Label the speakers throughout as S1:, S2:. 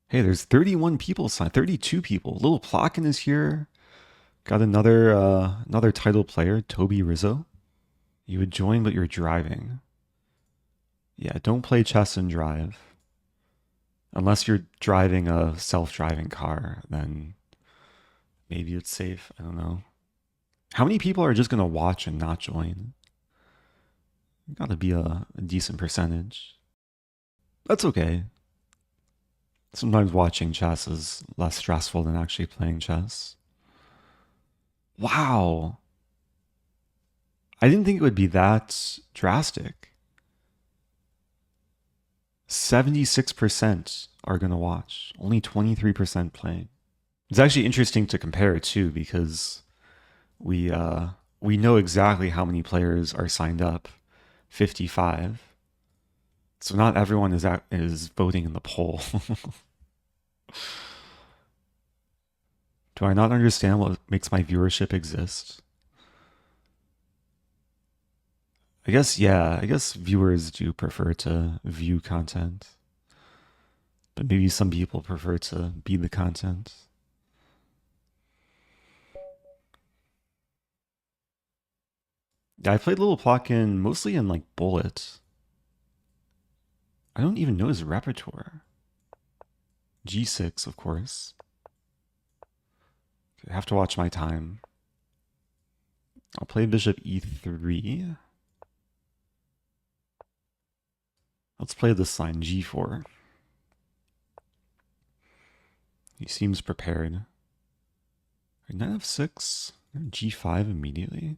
S1: Hey, there's 31 people signed, 32 people. Little Plotkin is here. Got another title player, Toby Rizzo. You would join, but you're driving. Yeah, don't play chess and drive. Unless you're driving a self-driving car, then maybe it's safe. I don't know. How many people are just gonna watch and not join? Gotta be a decent percentage. That's okay. Sometimes watching chess is less stressful than actually playing chess. Wow. I didn't think it would be that drastic. 76% are going to watch, only 23% playing. It's actually interesting to compare it too because we uh we know exactly how many players are signed up, 55. So not everyone is voting in the poll. Do I not understand what makes my viewership exist? I guess viewers do prefer to view content, but maybe some people prefer to be the content. Yeah, I played Little Plotkin mostly in like Bullet. I don't even know his repertoire. G6, of course. I have to watch my time. I'll play Bishop E3. Let's play this line, G4. He seems prepared. Knight F6, G5 immediately.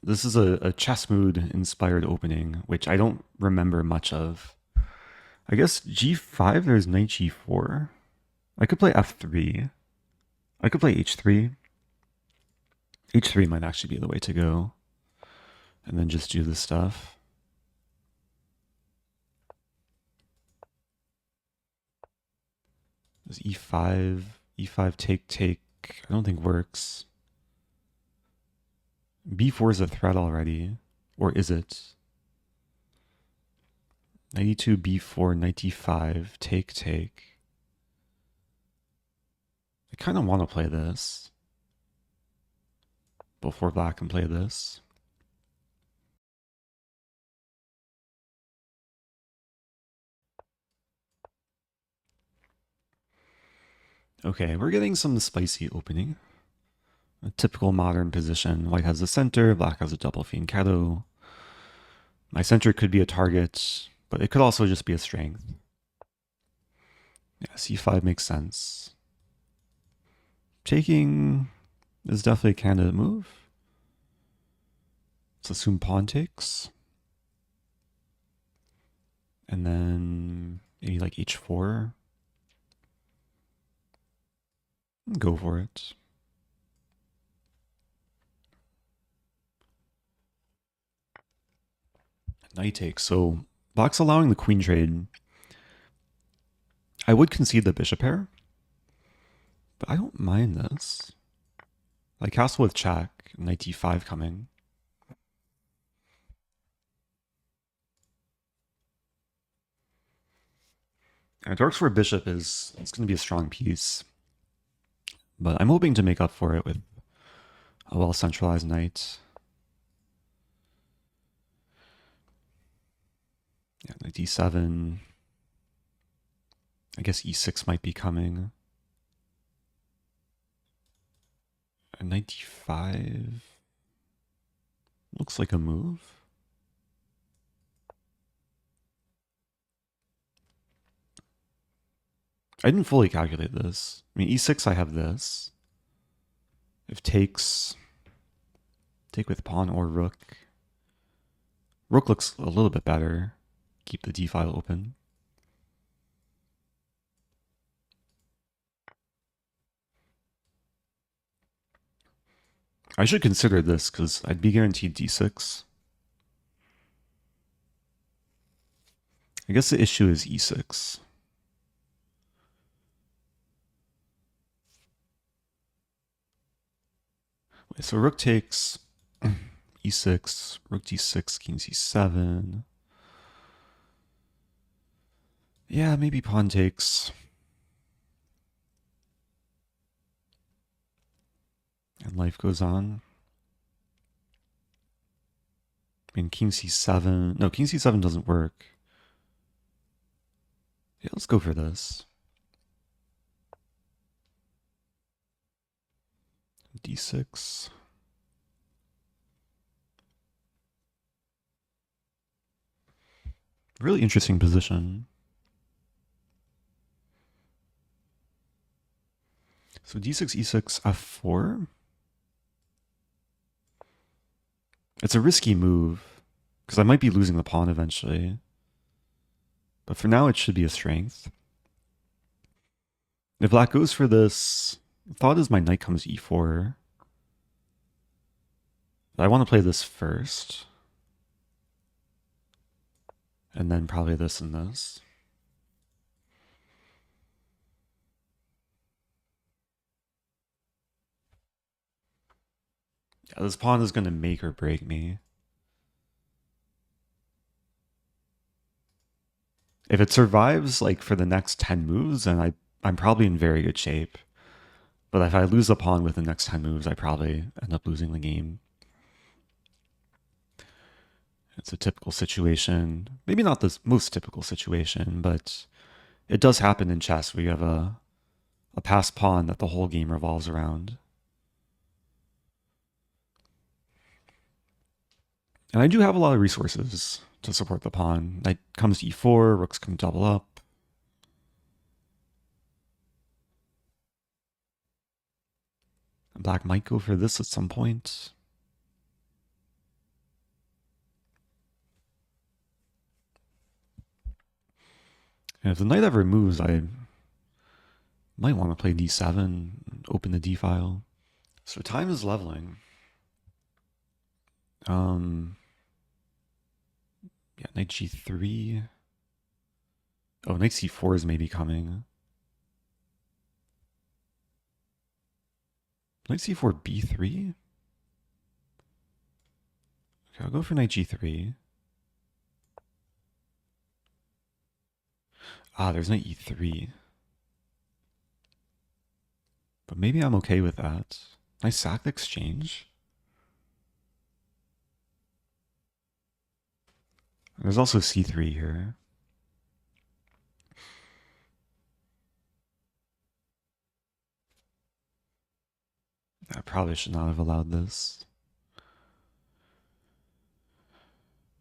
S1: This is a chess mood inspired opening, which I don't remember much of. I guess G5, there's Knight G4. I could play F3. I could play H3. H3 might actually be the way to go. And then just do this stuff. There's E5. E5 take. I don't think works. B4 is a threat already. Or is it? 92 B4, 95, take. I kind of want to play this before black can play this. Okay, we're getting some spicy opening. A typical modern position. White has the center, black has a double fianchetto. My center could be a target, but it could also just be a strength. Yeah, C5 makes sense. Taking is definitely a candidate move. Let's assume pawn takes. And then maybe like H4. Go for it. Knight takes. So black's allowing the queen trade. I would concede the bishop pair, but I don't mind this. Like castle with check, knight d5 coming. And dark's for a bishop it's going to be a strong piece. But I'm hoping to make up for it with a well-centralized knight. Yeah, knight d7. I guess e6 might be coming. And knight d5 looks like a move. I didn't fully calculate this. I mean, e6, I have this. If takes, take with pawn or rook. Rook looks a little bit better. Keep the d file open. I should consider this because I'd be guaranteed d6. I guess the issue is e6. Wait, so rook takes e6, rook d6, king c7. Yeah, maybe pawn takes. And life goes on. I mean, king c7. No, king c7 doesn't work. Yeah, let's go for this. d6. Really interesting position. So d6, e6, f4. It's a risky move because I might be losing the pawn eventually. But for now, it should be a strength. If black goes for this, the thought is my knight comes e4. But I want to play this first. And then probably this and this. Yeah, this pawn is going to make or break me. If it survives like for the next 10 moves, then I'm probably in very good shape. But if I lose the pawn with the next 10 moves, I probably end up losing the game. It's a typical situation. Maybe not the most typical situation, but it does happen in chess where you have a passed pawn that the whole game revolves around. And I do have a lot of resources to support the pawn. Knight comes to e4, rooks can double up. And black might go for this at some point. And if the knight ever moves, I might want to play d7, open the d file. So time is leveling. Yeah, knight g3. Oh, knight c4 is maybe coming. Knight c4, b3? Okay, I'll go for knight g3. Ah, there's knight e3. But maybe I'm okay with that. Nice sack the exchange. There's also c3 here. I probably should not have allowed this.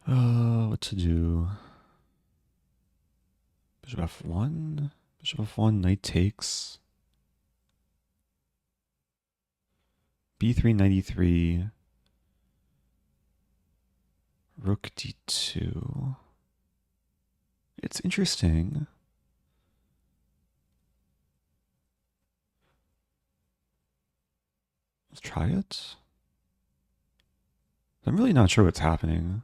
S1: What to do? Bishop f1. Bishop f1, knight takes. b3, knight e3. Rook d2. It's interesting. Let's try it. I'm really not sure what's happening.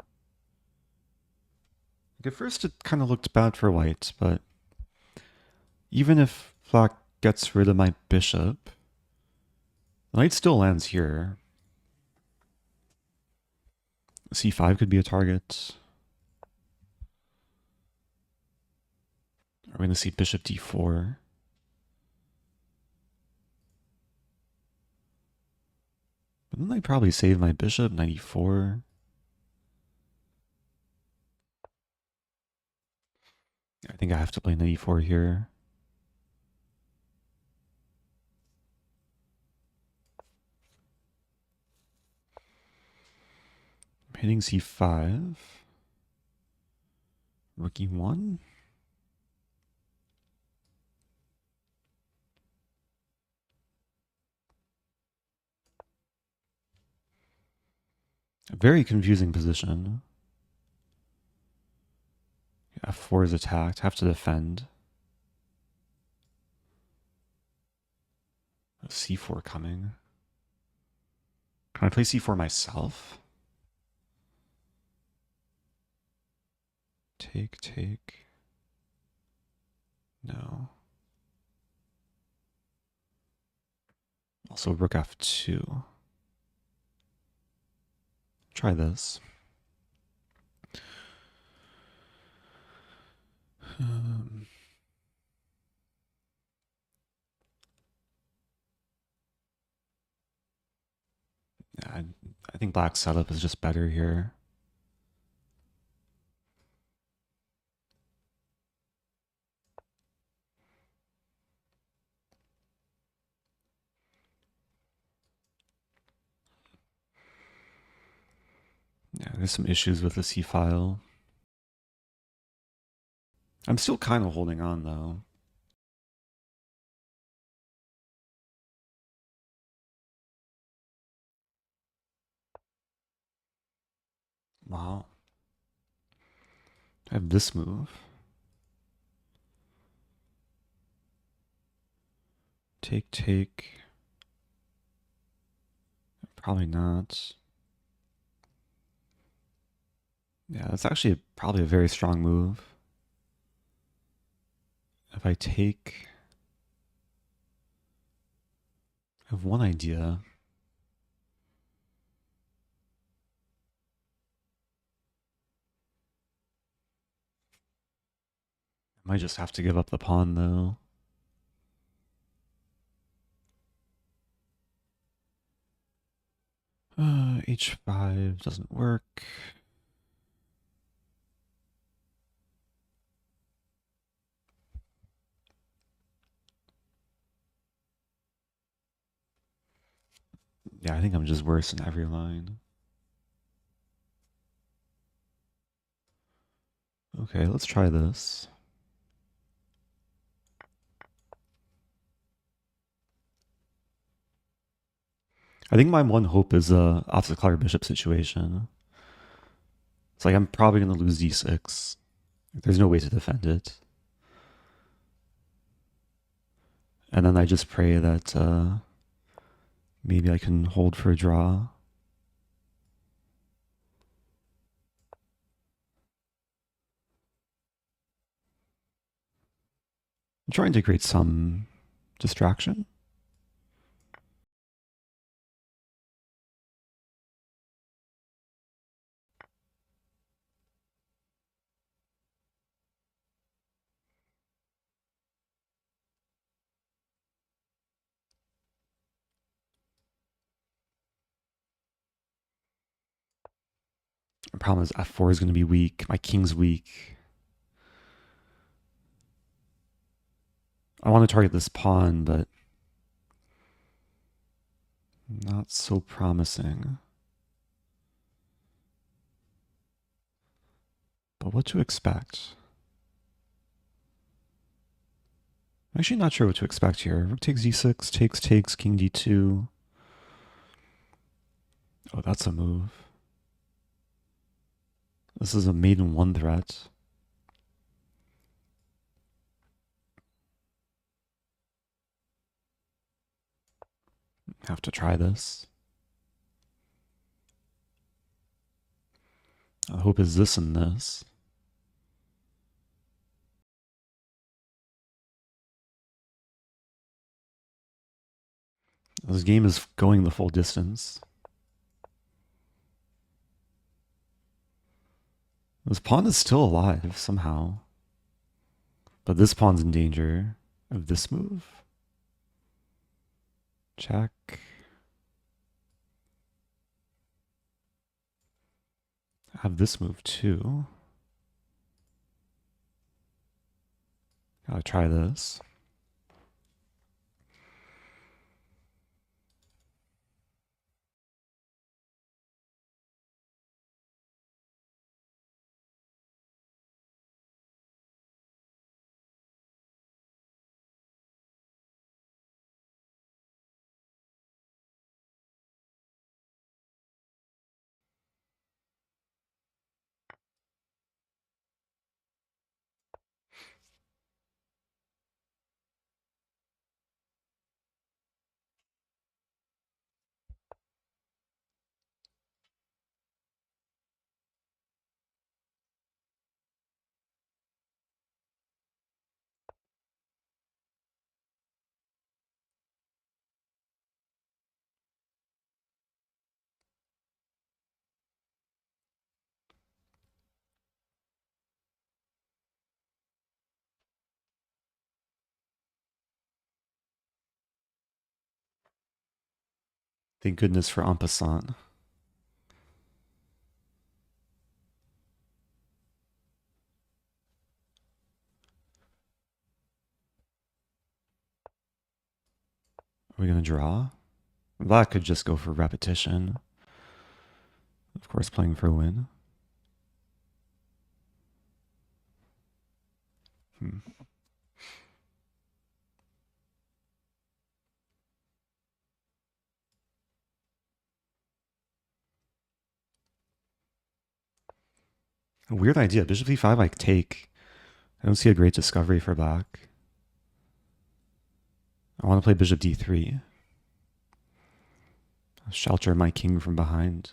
S1: At first it kind of looked bad for white, but even if black gets rid of my bishop, the knight still lands here. c5 could be a target. Are we going to see bishop d4? But then I probably save my bishop, knight e4. I think I have to play knight e4 here. I'm hitting c5. Rook e1. A very confusing position. f4 is attacked. Have to defend. c4 coming. Can I play c4 myself? Take, take. No. Also rook f2. Try this. I think black setup is just better here. Yeah, there's some issues with the C file. I'm still kind of holding on though. Wow. I have this move. Take, take. Probably not. Yeah, that's actually probably a very strong move. If I take... I have one idea. I might just have to give up the pawn though. H5 doesn't work. Yeah, I think I'm just worse in every line. Okay, let's try this. I think my one hope is off the Clark Bishop situation. It's like I'm probably going to lose d6. There's no way to defend it. And then I just pray that maybe I can hold for a draw. I'm trying to create some distraction. The problem is f4 is going to be weak. My king's weak. I want to target this pawn, but not so promising. But what to expect? I'm actually not sure what to expect here. Rook takes d6, takes, king d2. Oh, that's a move. This is a maiden one threat. Have to try this. I hope is this and this. This game is going the full distance. This pawn is still alive somehow. But this pawn's in danger of this move. Check. I have this move too. Gotta try this. Thank goodness for en passant. Are we going to draw? Black could just go for repetition. Of course, playing for a win. A weird idea. Bishop e5, like take. I don't see a great discovery for black. I want to play bishop d3. Shelter my king from behind.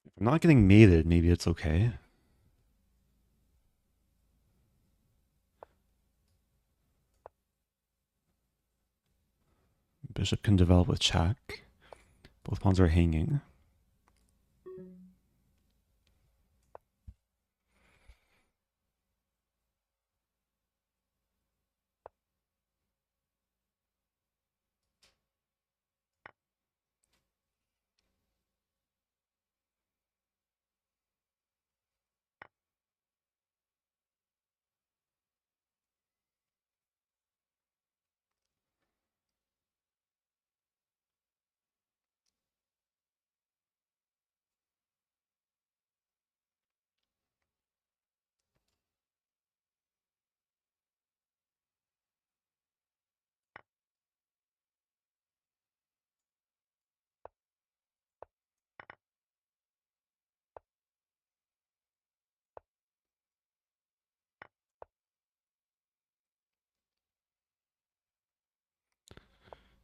S1: If I'm not getting mated, maybe it's okay. Bishop can develop with check. Both pawns are hanging.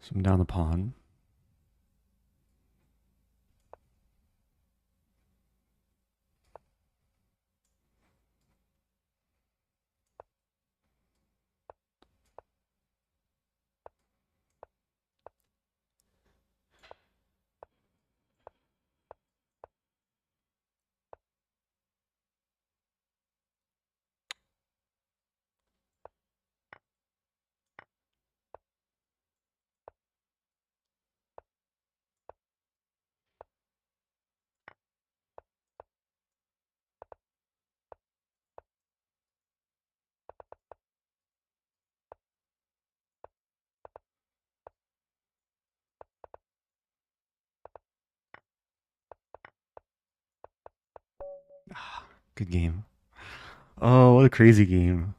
S1: So I'm down the pawn. Good game. Oh, what a crazy game.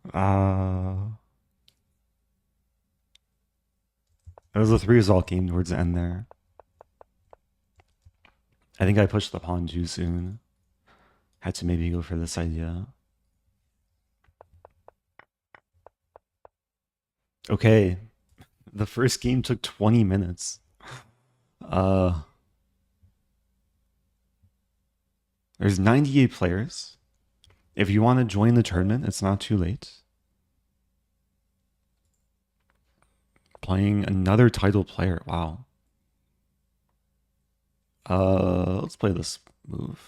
S1: It was a 3-result game towards the end there. I think I pushed the pawn too soon. Had to maybe go for this idea. Okay. The first game took 20 minutes. There's 98 players. If you want to join the tournament, it's not too late. Playing another title player. Wow. Let's play this move.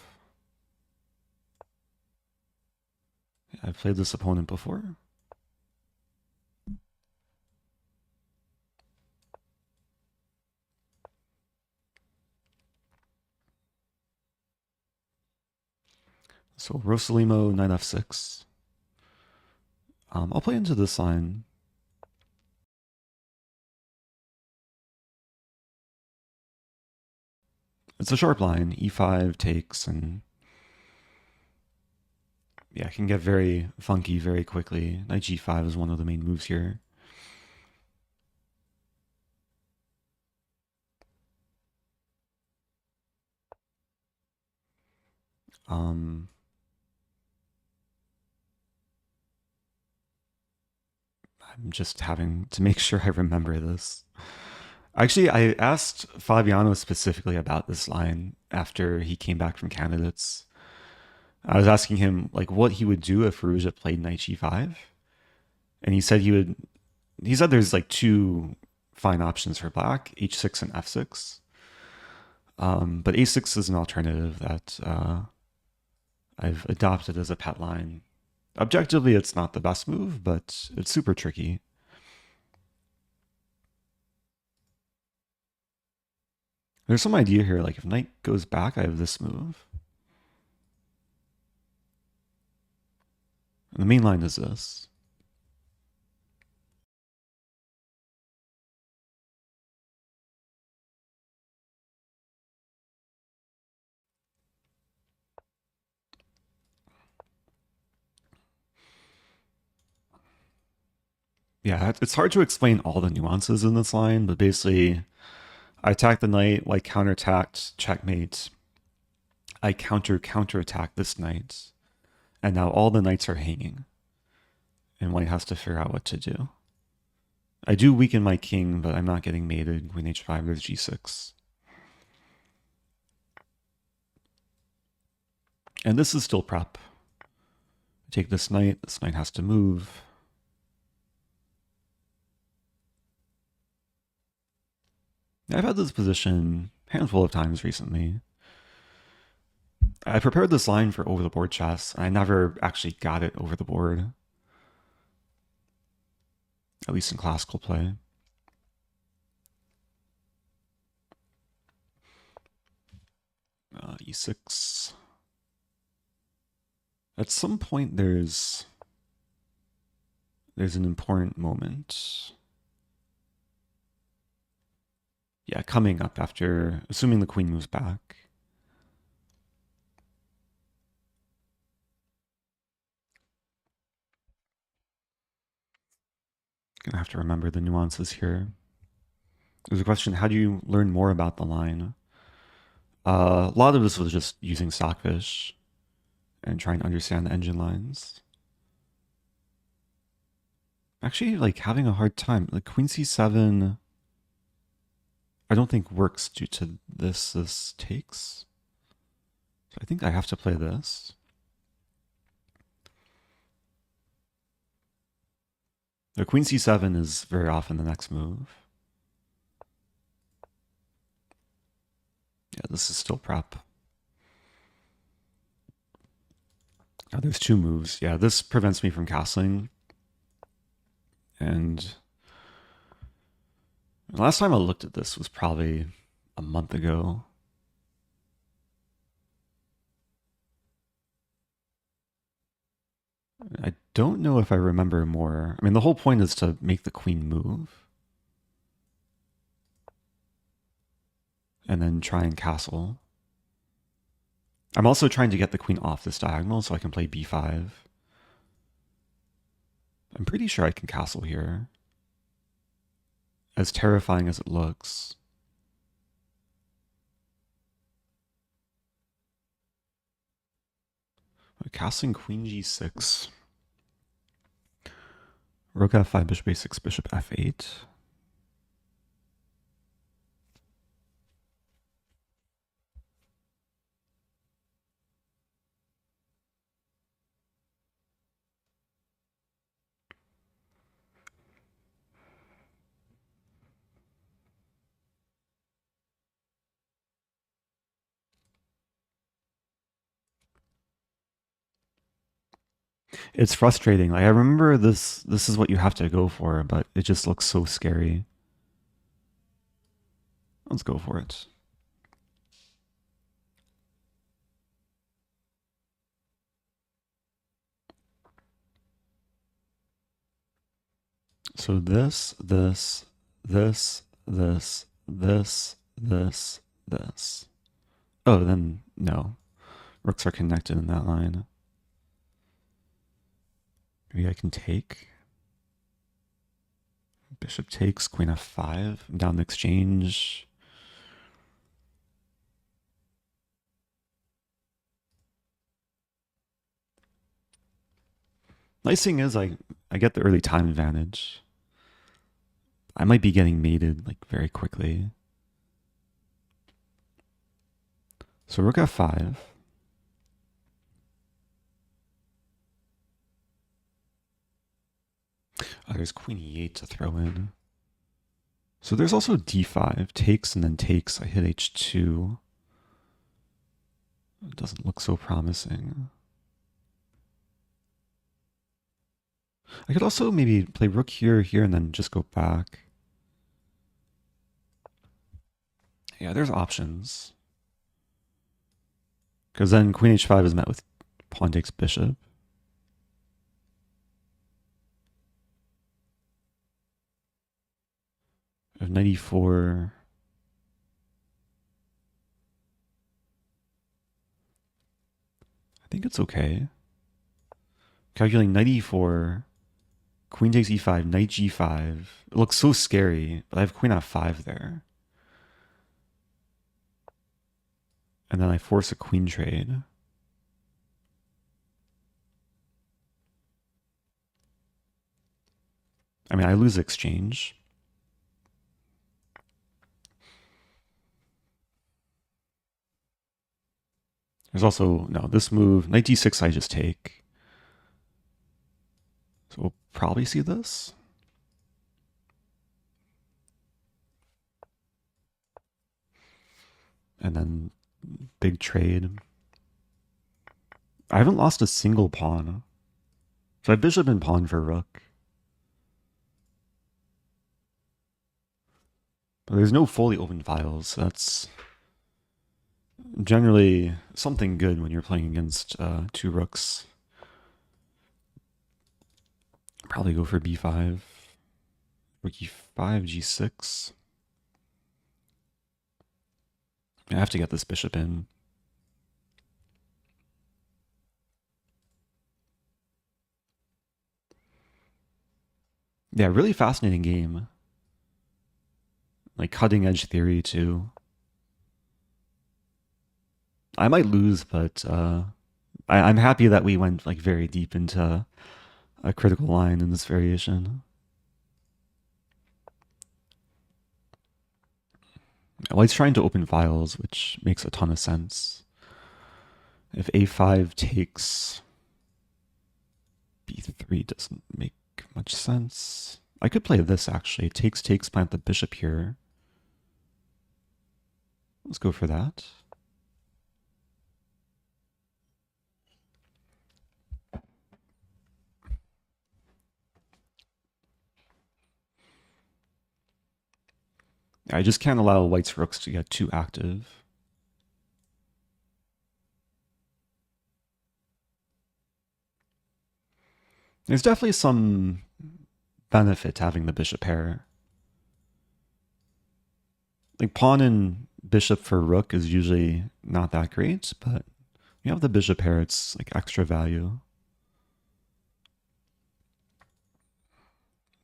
S1: I've played this opponent before. So Rossolimo, knight f6. I'll play into this line. It's a sharp line. e5 takes, and yeah, it can get very funky very quickly. Knight g5 is one of the main moves here. I'm just having to make sure I remember this. Actually, I asked Fabiano specifically about this line after he came back from candidates. I was asking him like what he would do if Ruja played knight g5, and he said he would. He said there's like two fine options for black: h6 and f6. But a6 is an alternative that I've adopted as a pet line. Objectively, it's not the best move, but it's super tricky. There's some idea here, like if knight goes back, I have this move. And the main line is this. Yeah, it's hard to explain all the nuances in this line, but basically, I attack the knight, like counterattacked, checkmate. I counterattack this knight, and now all the knights are hanging, and white has to figure out what to do. I do weaken my king, but I'm not getting mated. Queen h5, there's g6. And this is still prep. I take this knight has to move. I've had this position a handful of times recently. I prepared this line for over the board chess. I never actually got it over the board, at least in classical play. E6. At some point, there's an important moment. Yeah, coming up after, assuming the queen moves back. Gonna have to remember the nuances here. There's a question, how do you learn more about the line? A lot of this was just using Stockfish and trying to understand the engine lines. Actually, like having a hard time. Like Queen C7, I don't think works due to this takes. So I think I have to play this. The Queen C7 is very often the next move. Yeah, this is still prep. Oh, there's two moves. Yeah, this prevents me from castling. And the last time I looked at this was probably a month ago. I don't know if I remember more. I mean, the whole point is to make the queen move. And then try and castle. I'm also trying to get the queen off this diagonal so I can play b5. I'm pretty sure I can castle here. As terrifying as it looks. Castling queen g6. Rook f5, bishop a6, bishop f8. It's frustrating. Like I remember this is what you have to go for, but it just looks so scary. Let's go for it. So this. Oh, then no. Rooks are connected in that line. Maybe I can take. Bishop takes, queen f5, down the exchange. Nice thing is I get the early time advantage. I might be getting mated like very quickly. So rook f5. Oh, there's queen e8 to throw in. So there's also d5, takes and then takes. I hit h2. It doesn't look so promising. I could also maybe play rook here, here, and then just go back. Yeah, there's options. Because then queen h5 is met with pawn takes bishop. I have knight e4. I think it's okay. Calculating knight e4, queen takes e5, knight g5. It looks so scary, but I have queen f5 there. And then I force a queen trade. I mean, I lose exchange. There's also, no, this move, knight d6 I just take. So we'll probably see this. And then big trade. I haven't lost a single pawn. So I have bishop and pawn for rook. But there's no fully open files. So that's generally something good when you're playing against two rooks. Probably go for b5. Rook e5, g6. I have to get this bishop in. Yeah, really fascinating game. Like cutting edge theory too. I might lose, but I'm happy that we went like very deep into a critical line in this variation. White's trying to open files, which makes a ton of sense. If a5 takes, b3 doesn't make much sense. I could play this actually. Takes, plant the bishop here. Let's go for that. I just can't allow white's rooks to get too active. There's definitely some benefit to having the bishop pair. Like pawn and bishop for rook is usually not that great, but you have the bishop pair, it's like extra value.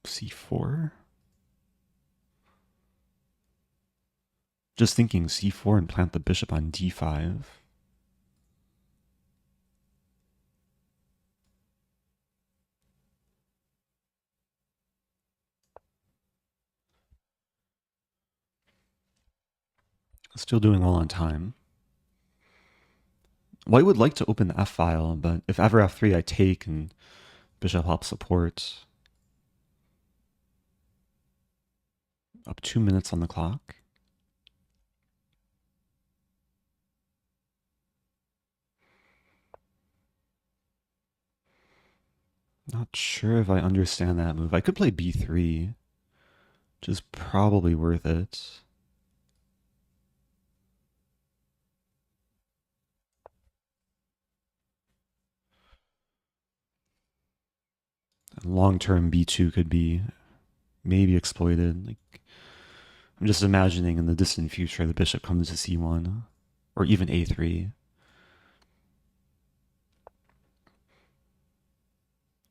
S1: c4. Just thinking c4 and plant the bishop on d5. Still doing well on time. White would like to open the f file, but if ever f3 I take and bishop helps support. Up 2 minutes on the clock. Not sure if I understand that move. I could play b3, which is probably worth it. Long-term b2 could be maybe exploited. Like I'm just imagining in the distant future the bishop comes to c1 or even a3.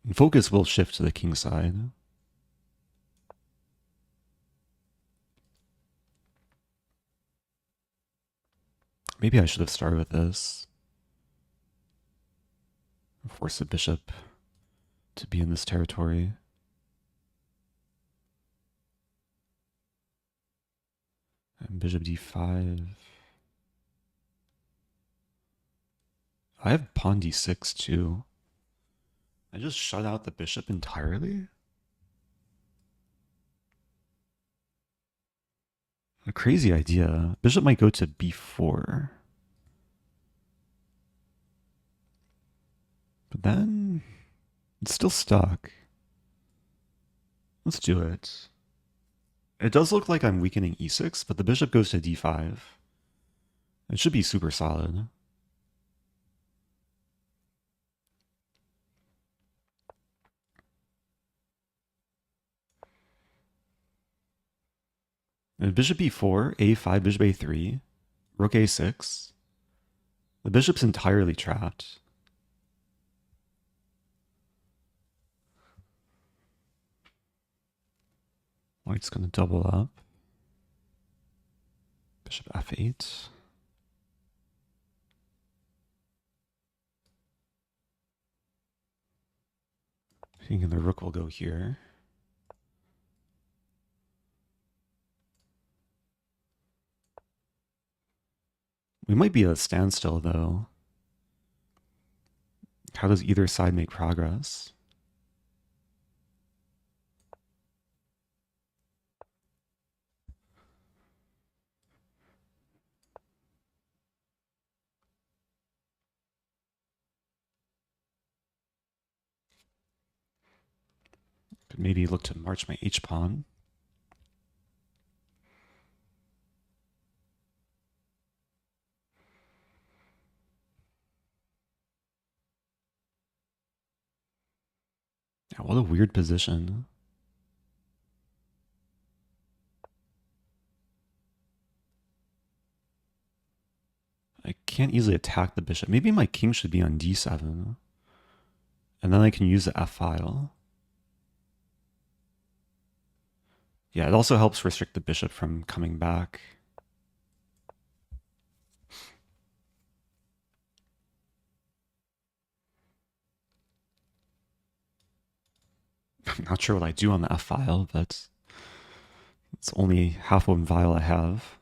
S1: And focus will shift to the king side. Maybe I should have started with this. Force the bishop to be in this territory. And bishop d5. I have pawn d6 too. I just shut out the bishop entirely? A crazy idea. Bishop might go to b4. But then it's still stuck. Let's do it. It does look like I'm weakening e6, but the bishop goes to d5. It should be super solid. And bishop b4, a5, bishop a3, rook a6. The bishop's entirely trapped. White's going to double up. Bishop f8. Thinking the rook will go here. We might be at a standstill, though. How does either side make progress? Could maybe look to march my h-pawn. Yeah, what a weird position. I can't easily attack the bishop. Maybe my king should be on d7. And then I can use the f-file. Yeah, it also helps restrict the bishop from coming back. I'm not sure what I do on the f-file, but it's only half one file I have.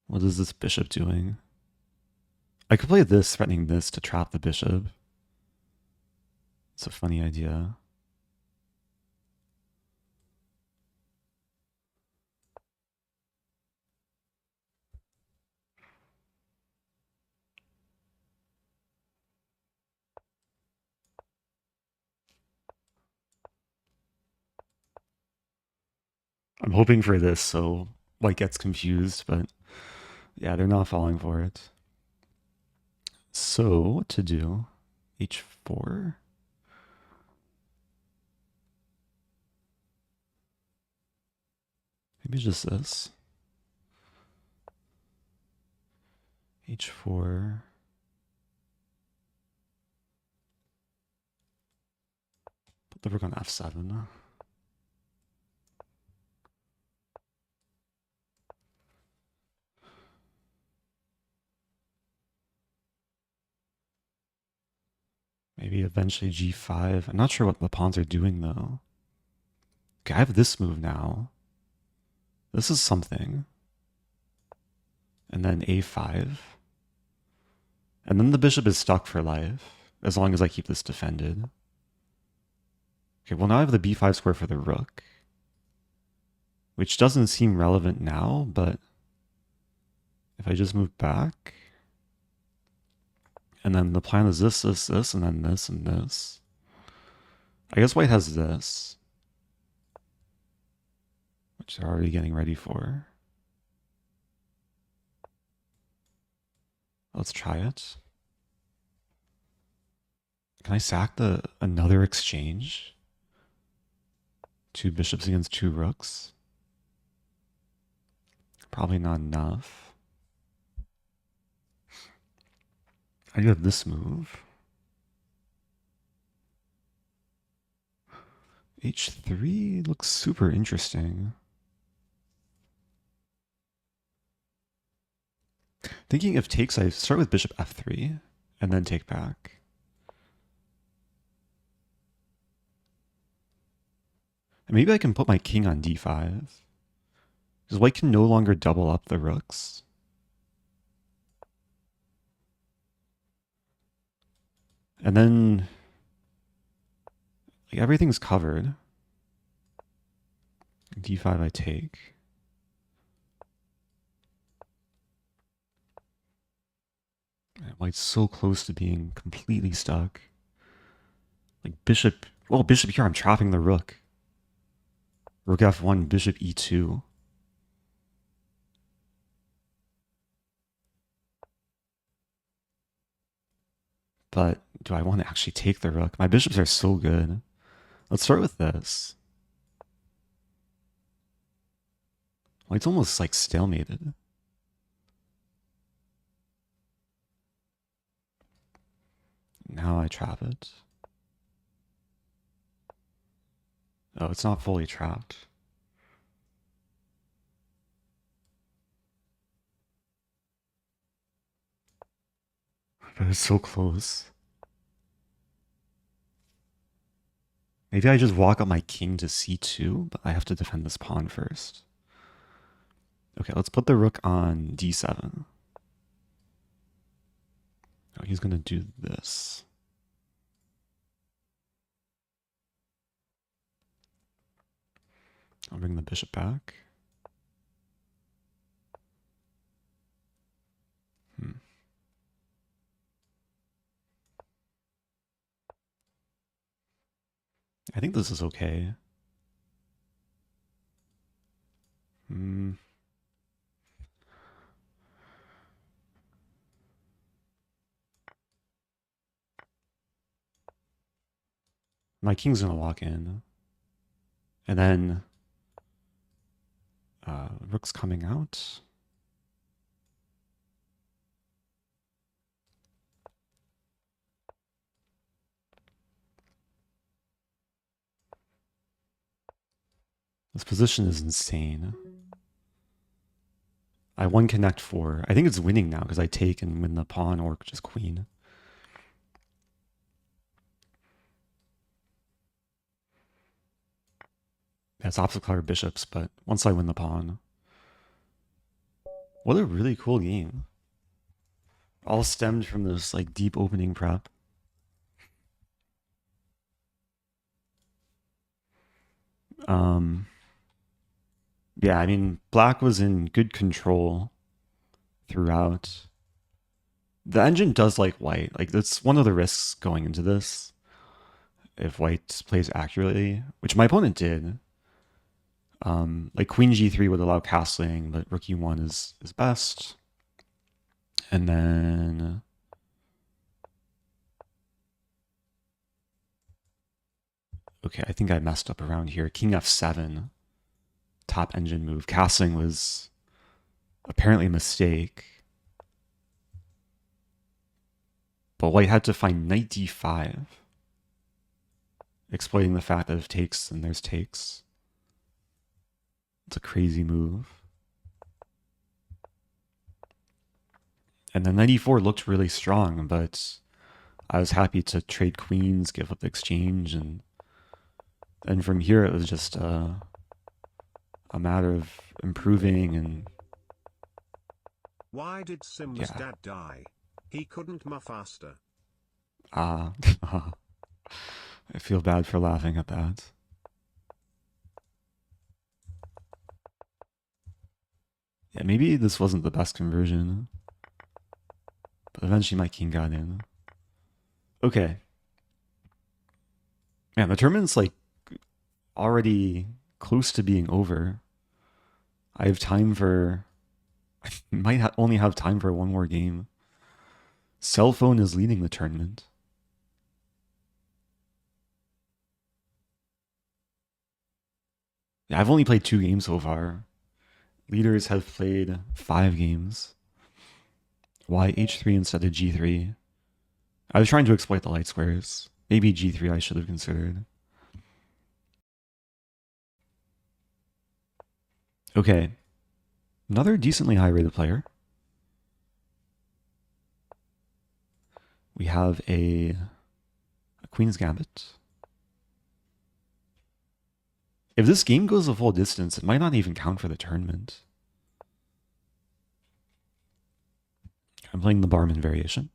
S1: What is this bishop doing? I could play this, threatening this to trap the bishop. It's a funny idea. I'm hoping for this so white gets confused, but yeah, they're not falling for it. So what to do? h4? Maybe just this. h4. Put the rook on f7. Maybe eventually g5. I'm not sure what the pawns are doing, though. Okay, I have this move now. This is something. And then a5. And then the bishop is stuck for life, as long as I keep this defended. Okay, well now I have the b5 square for the rook, which doesn't seem relevant now, but if I just move back, and then the plan is this, this, this, and then this, and this. I guess white has this, which they're already getting ready for. Let's try it. Can I sack another exchange? 2 bishops against 2 rooks? Probably not enough. I do have this move. h3 looks super interesting. Thinking if takes, I start with bishop f3 and then take back. And maybe I can put my king on d5. Because white can no longer double up the rooks. And then Okay, everything's covered. D5 I take. White's so close to being completely stuck. Like bishop. Well, bishop here, I'm trapping the rook. Rook F1, bishop E2. But do I want to actually take the rook? My bishops are so good. Let's start with this. White's almost like stalemated. Now I trap it. Oh, it's not fully trapped. But it's so close. Maybe I just walk up my king to c2, but I have to defend this pawn first. Okay, let's put the rook on d7. Oh, he's going to do this. I'll bring the bishop back. I think this is okay. My king's going to walk in. And then rook's coming out. This position is insane. I won connect 4. I think it's winning now because I take and win the pawn or just queen. That's opposite color bishops, but once I win the pawn. What a really cool game. All stemmed from this like deep opening prep. Yeah, I mean, black was in good control throughout. The engine does like white. Like, that's one of the risks going into this. If white plays accurately, which my opponent did. Like queen g3 would allow castling, but rook e1 is best. And then okay, I think I messed up around here. King f7, top engine move. Castling was apparently a mistake. But white had to find knight d5, exploiting the fact that if takes, then there's takes. It's a crazy move. And then knight e4 looked really strong, but I was happy to trade queens, give up the exchange, and from here it was just a matter of improving. And
S2: why did Sim's dad die? He couldn't muff faster.
S1: I feel bad for laughing at that. Yeah, maybe this wasn't the best conversion, but eventually my king got in. Okay. Man, the tournament's like already close to being over. I have time for... I might only have time for one more game. Cell phone is leading the tournament. Yeah, I've only played 2 games so far. Leaders have played 5 games. Why h3 instead of g3? I was trying to exploit the light squares. Maybe g3 I should have considered. Okay. Another decently high rated player. We have a Queen's Gambit. If this game goes the full distance, it might not even count for the tournament. I'm playing the Barmen variation.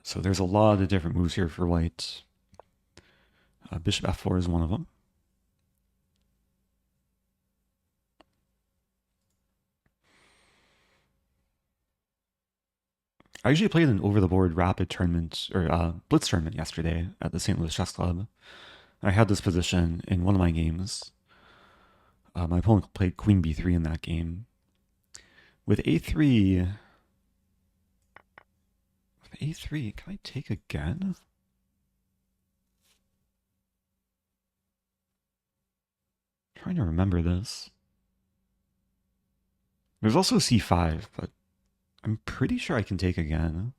S1: So there's a lot of different moves here for white. Bishop f4 is one of them. I usually played an over-the-board rapid tournament, or blitz tournament yesterday at the St. Louis Chess Club. I had this position in one of my games. My opponent played queen b3 in that game. With a3, can I take again? I'm trying to remember this. There's also c5, but I'm pretty sure I can take again.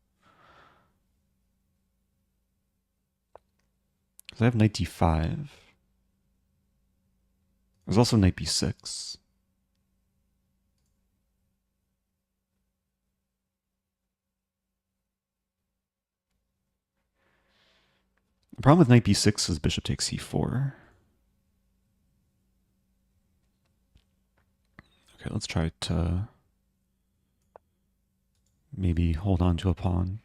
S1: Because I have knight d5. There's also knight b6. The problem with knight b6 is bishop takes c4. Okay, let's try to maybe hold on to a pawn.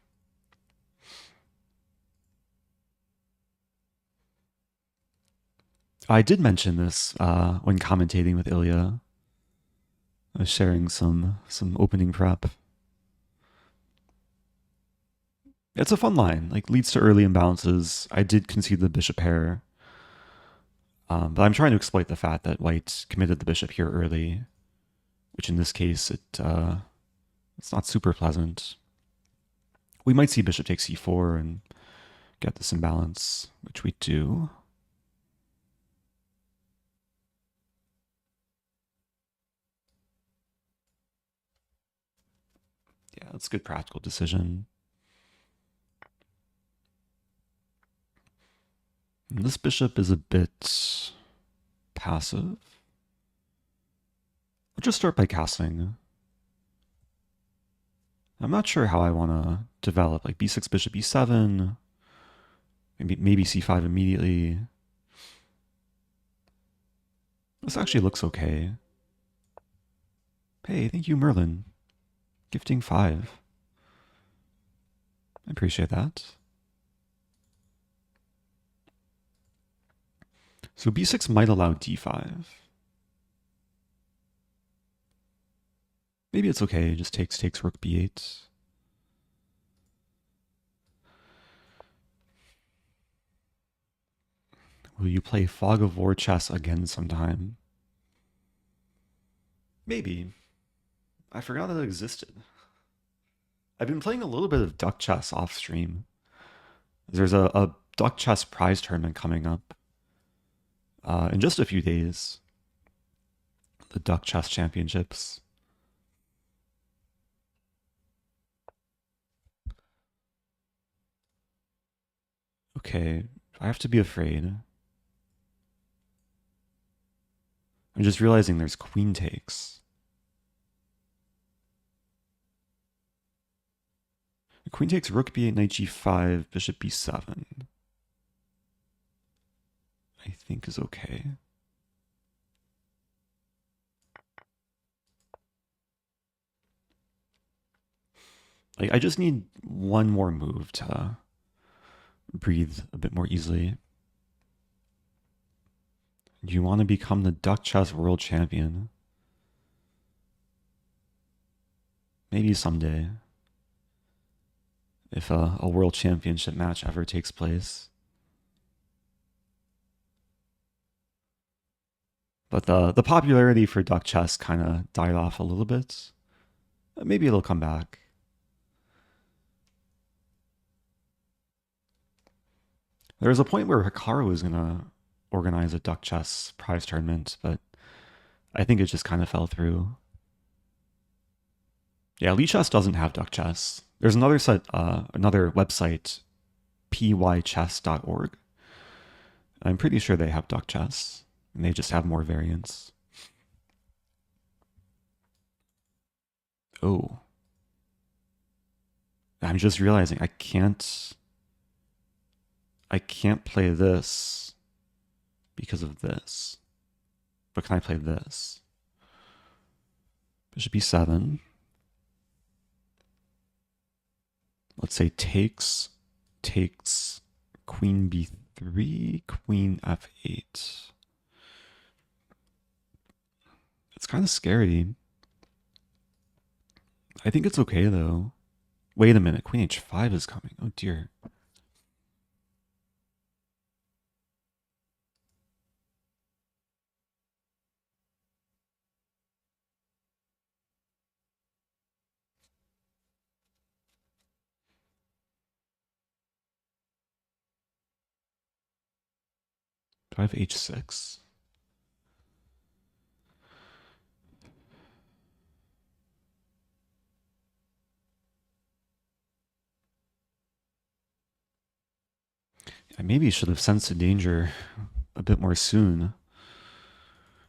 S1: I did mention this when commentating with Ilya. I was sharing some opening prep. It's a fun line, like leads to early imbalances. I did concede the bishop pair, but I'm trying to exploit the fact that white committed the bishop here early, which in this case it's not super pleasant. We might see bishop takes c4 and get this imbalance, which we do. Yeah, that's a good practical decision. And this bishop is a bit passive. Let's just start by castling. I'm not sure how I want to develop, like b6, bishop e7, maybe c5 immediately. This actually looks okay. Hey, thank you, Merlin. Gifting 5. I appreciate that. So b6 might allow d5. Maybe it's okay, it just takes rook b8. Will you play Fog of War chess again sometime? Maybe. I forgot it existed. I've been playing a little bit of duck chess off stream. There's a duck chess prize tournament coming up in just a few days. The Duck Chess Championships. Okay, I have to be afraid. I'm just realizing there's queen takes. Queen takes rook b8, knight g5, bishop b7. I think is okay. Like, I just need one more move to breathe a bit more easily. Do you want to become the Duck Chess World Champion? Maybe someday. If a World Championship match ever takes place. But the popularity for duck chess kind of died off a little bit. Maybe it'll come back. There was a point where Hikaru was going to organize a duck chess prize tournament, but I think it just kind of fell through. Yeah, Lee Chess doesn't have duck chess. There's another website, pychess.org. I'm pretty sure they have duck chess, and they just have more variants. Oh. I'm just realizing I can't play this because of this. But can I play this? Bishop e7. Let's say takes queen b3. 3, queen f8. It's kind of scary. I think it's okay though. Wait a minute, queen h5 is coming. Oh dear. Do I have h6? I maybe should have sensed the danger a bit more soon.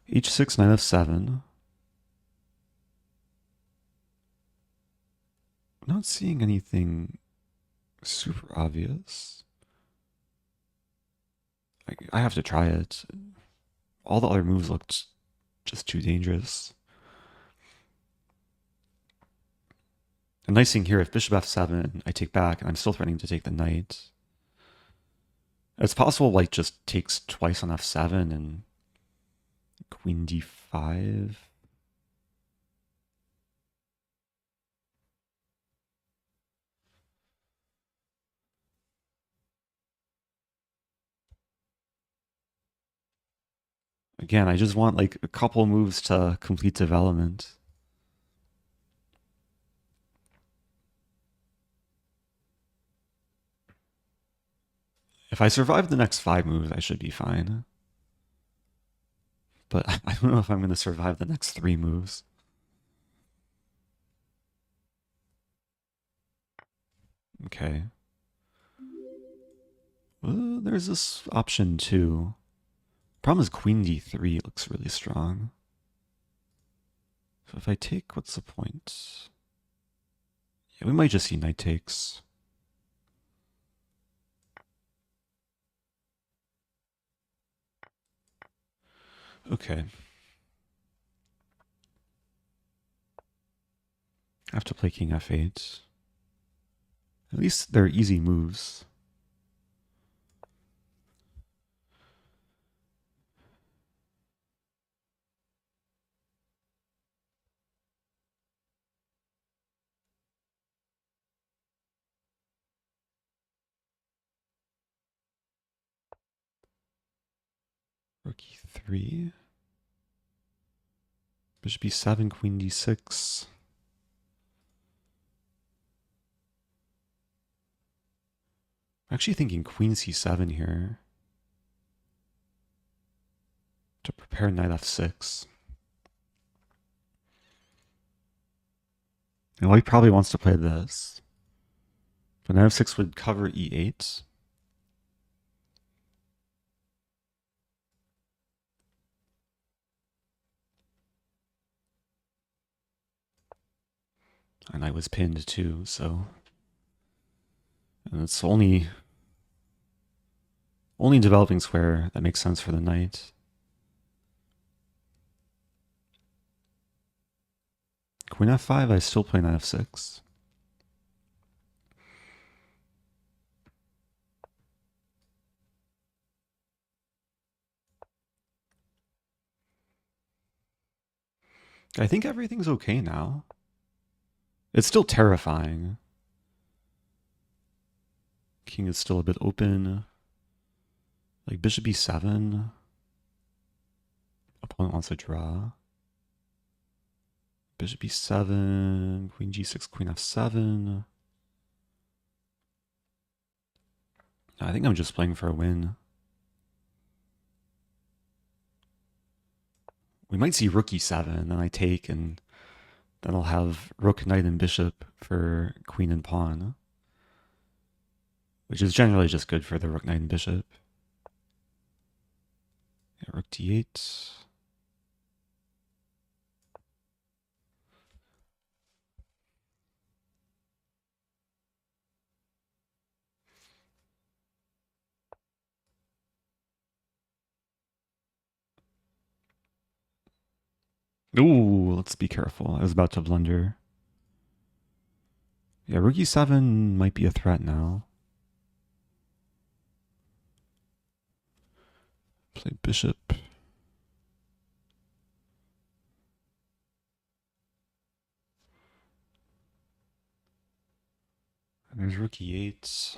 S1: h6, knight f7. I'm not seeing anything super obvious. I have to try it. All the other moves looked just too dangerous. The nice thing here, if bishop f7, I take back, and I'm still threatening to take the knight. It's possible white just takes twice on f7 and queen d5. Again, I just want like a couple moves to complete development. If I survive the next 5 moves, I should be fine. But I don't know if I'm going to survive the next 3 moves. Okay. There's this option too. Problem is queen d3 looks really strong. So if I take, what's the point? Yeah, we might just see knight takes. Okay. I have to play king f8. At least they're easy moves. Rook e3. Bishop e7, queen d6. I'm actually thinking queen c7 here to prepare knight f6. And white probably wants to play this. But knight f6 would cover e8. And I was pinned too, so... And it's only developing square that makes sense for the knight. Queen f5, I still play knight f6. I think everything's okay now. It's still terrifying. King is still a bit open. Like bishop e7. Opponent wants to draw. Bishop e7, queen g6, queen f7. I think I'm just playing for a win. We might see rook e7, then I take, and then I'll have rook, knight, and bishop for queen and pawn. Which is generally just good for the rook, knight, and bishop. Yeah, rook d8. Ooh, let's be careful. I was about to blunder. Yeah, rook e7 might be a threat now. Play bishop. And there's rook e8.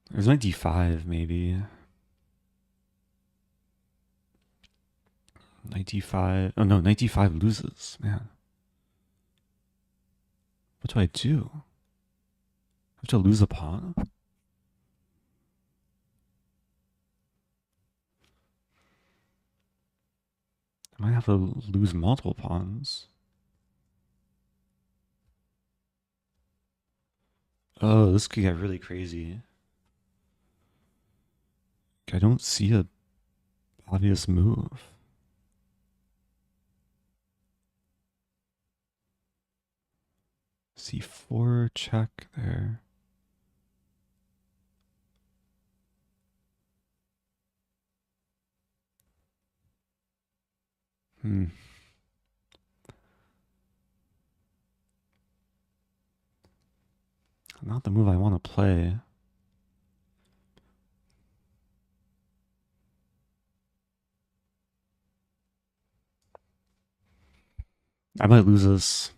S1: There's knight d5, maybe. Knight d5. Oh no, knight d5 loses. Man. What do I do? I have to lose a pawn? I might have to lose multiple pawns. Oh, this could get really crazy. I don't see a obvious move. C4 check there. Not the move I want to play. I might lose this.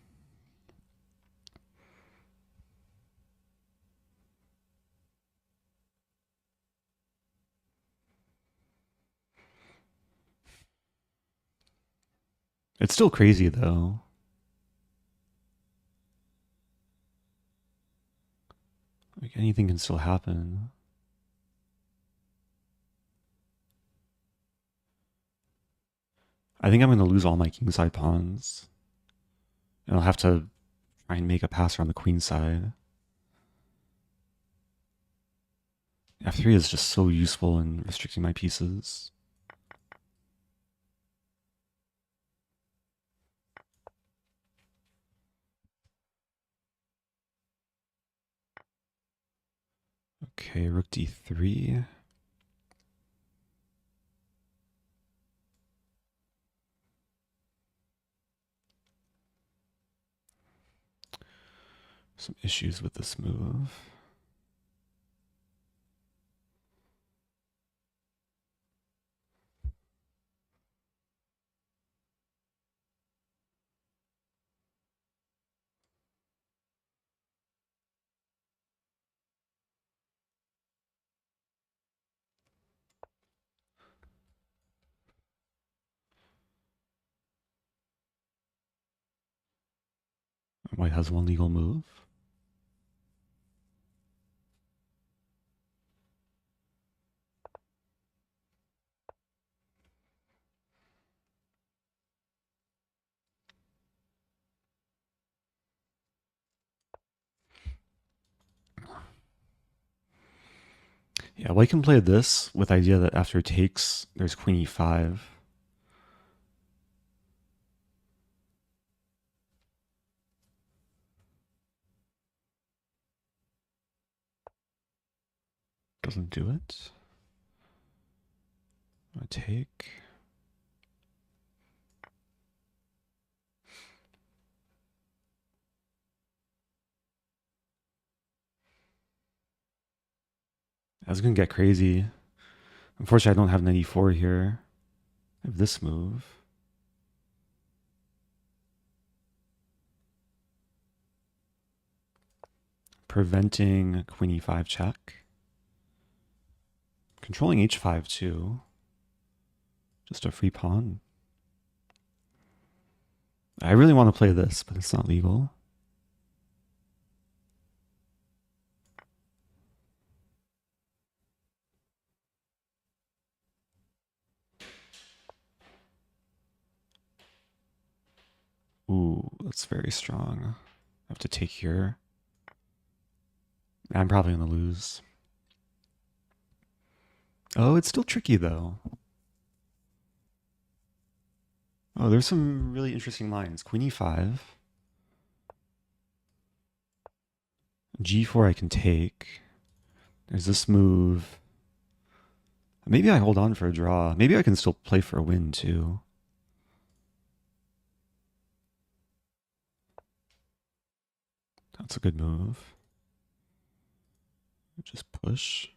S1: It's still crazy though. Like anything can still happen. I think I'm going to lose all my kingside pawns. And I'll have to try and make a pass around the queen side. F3 is just so useful in restricting my pieces. Okay, rook d3. Some issues with this move. White has one legal move. Yeah, white can play this with the idea that after it takes, there's queen e5. Doesn't do it. I take. That's going to get crazy. Unfortunately, I don't have 94 here. I have this move. Preventing queen e5 check. Controlling h5 too. Just a free pawn. I really want to play this, but it's not legal. Ooh, that's very strong. I have to take here. I'm probably going to lose. Oh, it's still tricky though. Oh, there's some really interesting lines. Queen e5. G4 I can take. There's this move. Maybe I hold on for a draw. Maybe I can still play for a win too. That's a good move. Just push.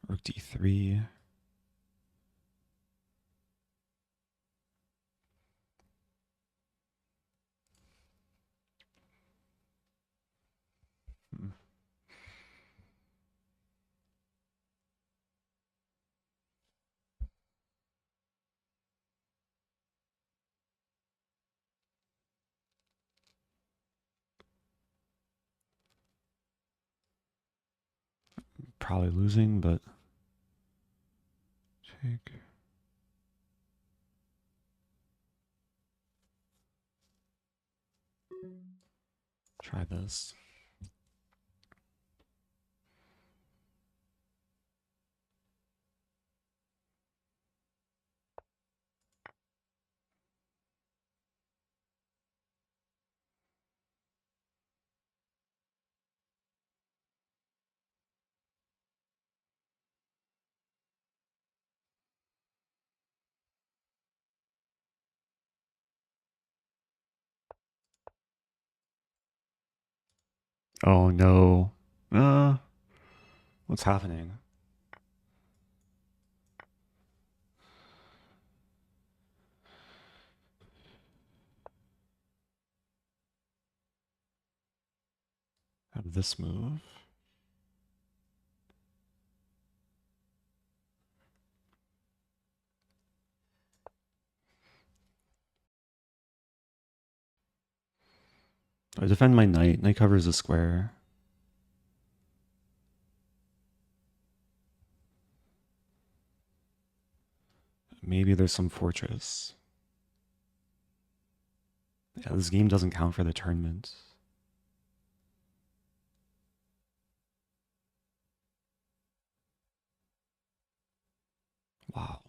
S1: Rook d3. Probably losing, but take. Try this. Oh no. What's happening? Have this move. I defend my knight. Knight covers the square. Maybe there's some fortress. Yeah, this game doesn't count for the tournament. Wow.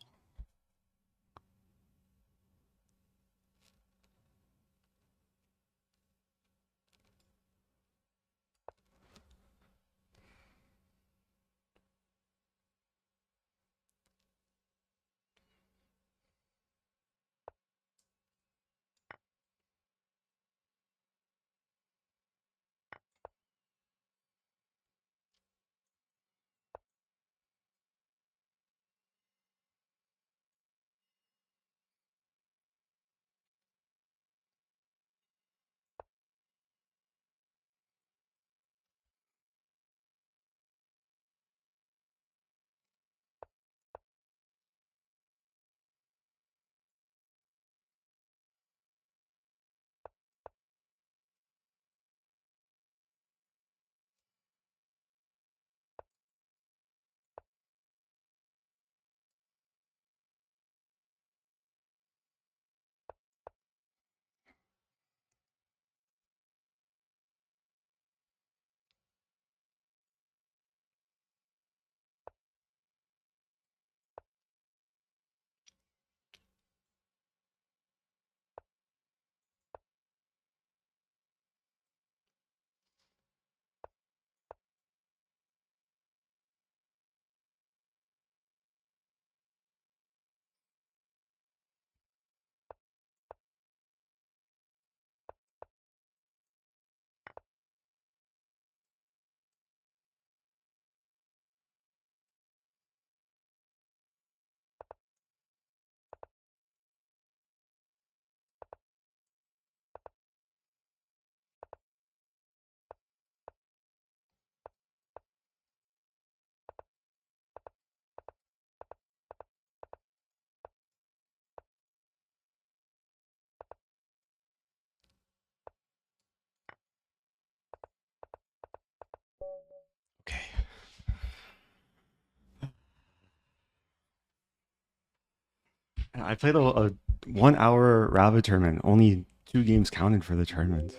S1: Okay. I played a 1 hour rabbit tournament. Only 2 games counted for the tournament.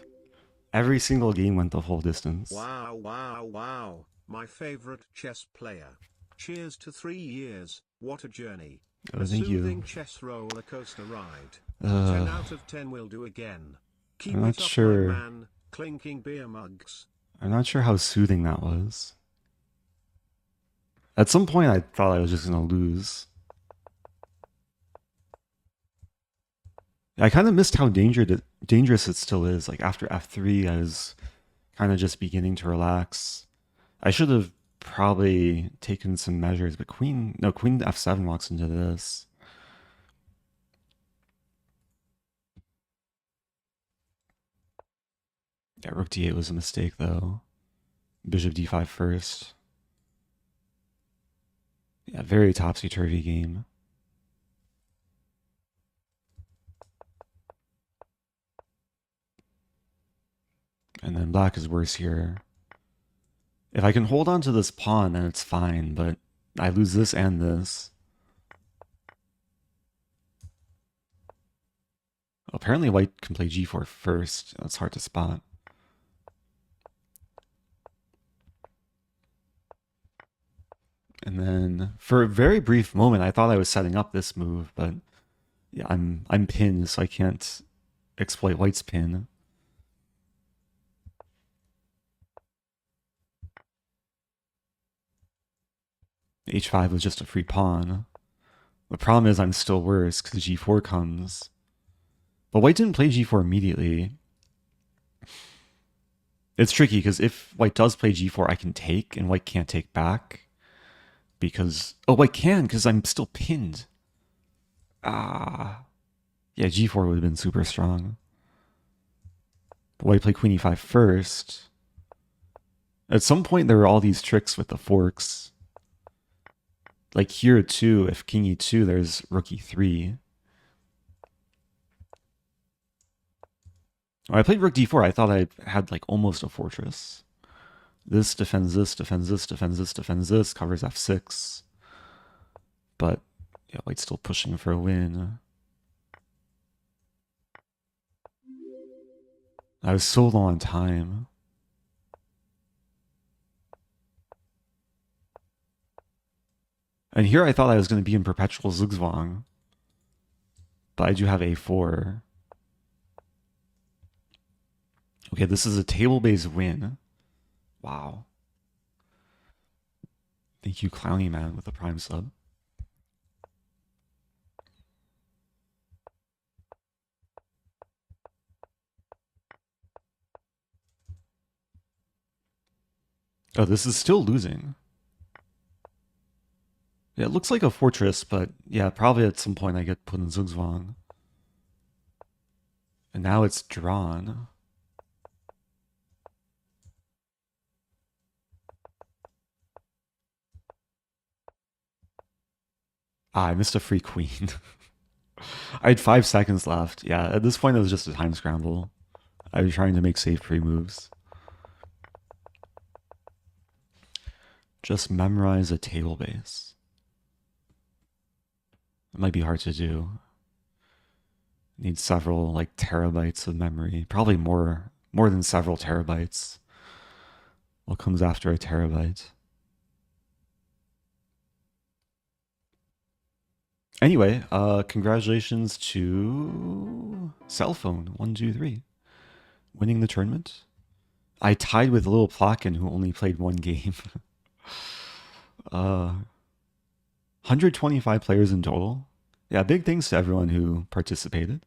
S1: Every single game went the full distance.
S2: Wow, wow, wow. My favorite chess player. Cheers to 3 years. What a journey.
S1: Oh,
S2: A
S1: thank you.
S2: soothing chess roller coaster ride. 10
S1: Uh,
S2: out of 10 will do again.
S1: I'm
S2: Keep
S1: not
S2: it up, my
S1: sure.
S2: man. Clinking beer mugs.
S1: I'm not sure how soothing that was. At some point, I thought I was just gonna lose. I kind of missed how dangerous it still is. Like after f3, I was kind of just beginning to relax. I should have probably taken some measures, but queen f7 walks into this. Yeah, rook d8 was a mistake though. Bishop d5 first. Yeah, very topsy-turvy game. And then black is worse here. If I can hold on to this pawn, then it's fine, but I lose this and this. Apparently white can play g4 first. That's hard to spot. And then for a very brief moment, I thought I was setting up this move, but yeah, I'm pinned, so I can't exploit white's pin. H5 was just a free pawn. The problem is I'm still worse because g4 comes. But white didn't play g4 immediately. It's tricky because if white does play g4, I can take, and white can't take back. Because, oh, white can, because I'm still pinned. Ah. Yeah, g4 would have been super strong. But white played queen e5 first. At some point, there were all these tricks with the forks. Like here, too, if king e2, there's rook e3. When I played rook d4, I thought I had like almost a fortress. This defends this, defends this, defends this, defends this, covers f6. But yeah, white's still pushing for a win. I was so low on time. And here I thought I was going to be in perpetual zugzwang. But I do have a4. Okay, this is a table-based win. Wow. Thank you, Clowny Man, with the prime sub. Oh, this is still losing. Yeah, it looks like a fortress, but yeah, probably at some point I get put in zugzwang. And now it's drawn. Ah, I missed a free queen. I had 5 seconds left. Yeah, at this point it was just a time scramble. I was trying to make safe pre-moves. Just memorize a table base. It might be hard to do. Need several like terabytes of memory. Probably more than several terabytes. What comes after a terabyte? Anyway, congratulations to Cellphone123 winning the tournament. I tied with Lil Plotkin, who only played one game. 125 players in total. Yeah, big thanks to everyone who participated.